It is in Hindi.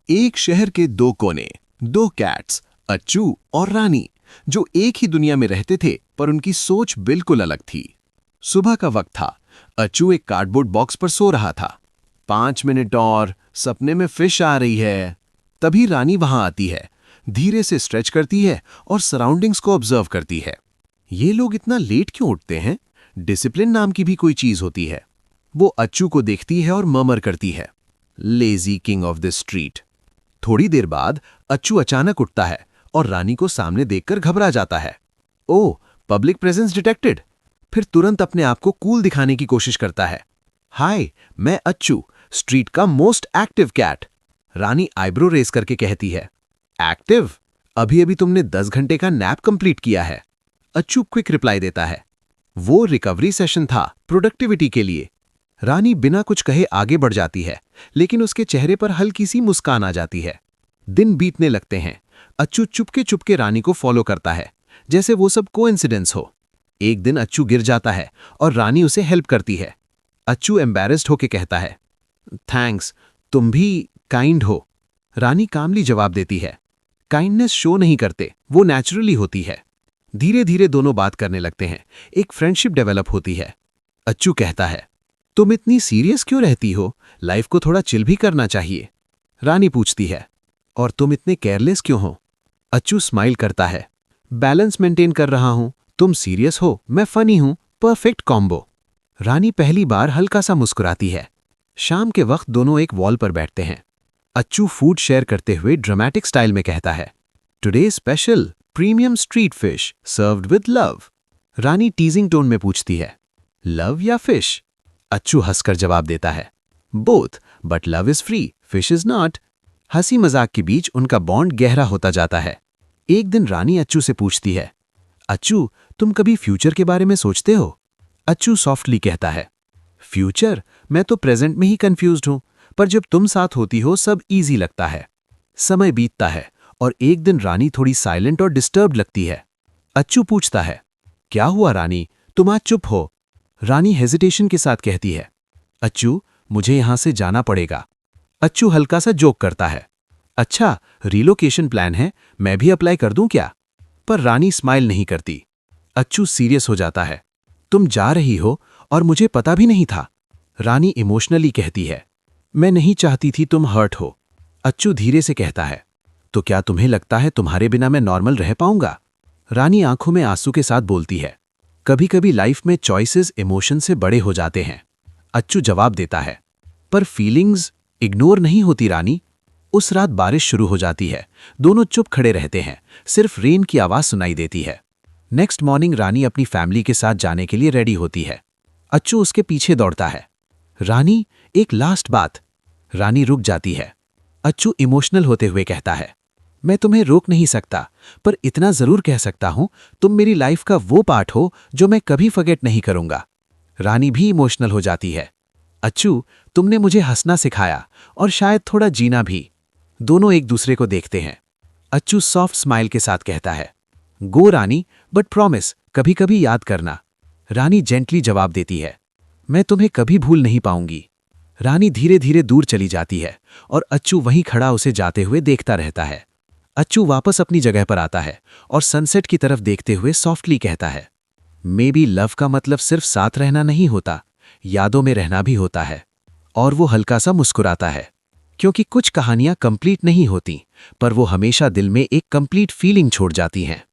एक शहर के दो कोने, दो कैट्स, अच्चू और रानी, जो एक ही दुनिया में रहते थे पर उनकी सोच बिल्कुल अलग थी। सुबह का वक्त था। अच्चू एक कार्डबोर्ड बॉक्स पर सो रहा था। 5 मिनट और, सपने में फिश आ रही है। तभी रानी वहां आती है, धीरे से स्ट्रेच करती है और सराउंडिंग्स को ऑब्जर्व करती है। ये लोग इतना लेट क्यों उठते हैं? डिसिप्लिन नाम की भी कोई चीज होती है। वो अच्चू को देखती है और मर्मर करती है, lazy king of the street. थोड़ी देर बाद अच्चू अचानक उठता है और रानी को सामने देखकर घबरा जाता है। ओह, पब्लिक प्रेजेंस डिटेक्टेड। फिर तुरंत अपने आप को कूल दिखाने की कोशिश करता है। हाय, मैं अच्चू, स्ट्रीट का मोस्ट एक्टिव कैट। रानी आईब्रो रेस करके कहती है, एक्टिव? अभी अभी तुमने 10 घंटे का नैप कंप्लीट किया है। अच्चू क्विक रिप्लाई देता है, वो रिकवरी सेशन था, प्रोडक्टिविटी के लिए। रानी बिना कुछ कहे आगे बढ़ जाती है, लेकिन उसके चेहरे पर हल्की सी मुस्कान आ जाती है। दिन बीतने लगते हैं। अच्चू चुपके चुपके रानी को फॉलो करता है, जैसे वो सब कोइंसिडेंस हो। एक दिन अच्चू गिर जाता है और रानी उसे हेल्प करती है। अच्चू एम्बैरेस्ड होके कहता है, थैंक्स, तुम भी काइंड हो। रानी कामली जवाब देती है, काइंडनेस शो नहीं करते, वो नेचुरली होती है। धीरे धीरे दोनों बात करने लगते हैं, एक फ्रेंडशिप डेवलप होती है। अच्चू कहता है, तुम इतनी सीरियस क्यों रहती हो? लाइफ को थोड़ा चिल भी करना चाहिए। रानी पूछती है, और तुम इतने केयरलेस क्यों हो? अच्चू स्माइल करता है, बैलेंस मेंटेन कर रहा हूं। तुम सीरियस हो, मैं फनी हूं, परफेक्ट कॉम्बो। रानी पहली बार हल्का सा मुस्कुराती है। शाम के वक्त दोनों एक वॉल पर बैठते हैं। अच्चू फूड शेयर करते हुए ड्रामेटिक स्टाइल में कहता है, today special premium street fish served with love. Rani टीजिंग tone में पूछती है, लव या फिश? अच्चू हंसकर जवाब देता है, both, but love is free, fish is not. हंसी मजाक के बीच उनका बॉन्ड गहरा होता जाता है। एक दिन रानी अच्चू से पूछती है, अच्चू, तुम कभी फ्यूचर के बारे में सोचते हो? अच्चू सॉफ्टली कहता है, फ्यूचर? मैं तो प्रेजेंट में ही कंफ्यूज्ड हूं, पर जब तुम साथ होती हो सब इजी लगता है। समय बीतता है और एक दिन रानी थोड़ी साइलेंट और डिस्टर्ब्ड लगती है। अच्चू पूछता है, क्या हुआ रानी, तुम आज चुप हो? रानी हेजिटेशन के साथ कहती है, अच्चू, मुझे यहां से जाना पड़ेगा। अच्चू हल्का सा जोक करता है, अच्छा, रिलोकेशन प्लान है, मैं भी अप्लाई कर दूं क्या? पर रानी स्माइल नहीं करती। अच्चू सीरियस हो जाता है, तुम जा रही हो और मुझे पता भी नहीं था। रानी इमोशनली कहती है, मैं नहीं चाहती थी तुम हर्ट हो। अच्चू धीरे से कहता है, तो क्या तुम्हें लगता है तुम्हारे बिना मैं नॉर्मल रह पाऊंगा? रानी आंखों में आंसू के साथ बोलती है, कभी कभी लाइफ में चॉइसेस इमोशन से बड़े हो जाते हैं। अच्चू जवाब देता है, पर फीलिंग्स इग्नोर नहीं होती रानी। उस रात बारिश शुरू हो जाती है। दोनों चुप खड़े रहते हैं, सिर्फ रेन की आवाज सुनाई देती है। नेक्स्ट मॉर्निंग रानी अपनी फैमिली के साथ जाने के लिए रेडी होती है। अच्चू उसके पीछे दौड़ता है। रानी, एक लास्ट बात। रानी रुक जाती है। अच्चू इमोशनल होते हुए कहता है, मैं तुम्हें रोक नहीं सकता, पर इतना जरूर कह सकता हूं, तुम मेरी लाइफ का वो पार्ट हो जो मैं कभी फॉरगेट नहीं करूंगा। रानी भी इमोशनल हो जाती है। अच्चू, तुमने मुझे हंसना सिखाया और शायद थोड़ा जीना भी। दोनों एक दूसरे को देखते हैं। अच्चू सॉफ्ट स्माइल के साथ कहता है, गो रानी, बट प्रॉमिस, कभी कभी याद करना। रानी जेंटली जवाब देती है, मैं तुम्हें कभी भूल नहीं पाऊंगी। रानी धीरे धीरे दूर चली जाती है और अच्चू वहीं खड़ा उसे जाते हुए देखता रहता है। अच्चू वापस अपनी जगह पर आता है और सनसेट की तरफ देखते हुए सॉफ्टली कहता है, मे बी लव का मतलब सिर्फ साथ रहना नहीं होता, यादों में रहना भी होता है। और वो हल्का सा मुस्कुराता है, क्योंकि कुछ कहानियां कंप्लीट नहीं होती, पर वो हमेशा दिल में एक कंप्लीट फीलिंग छोड़ जाती हैं।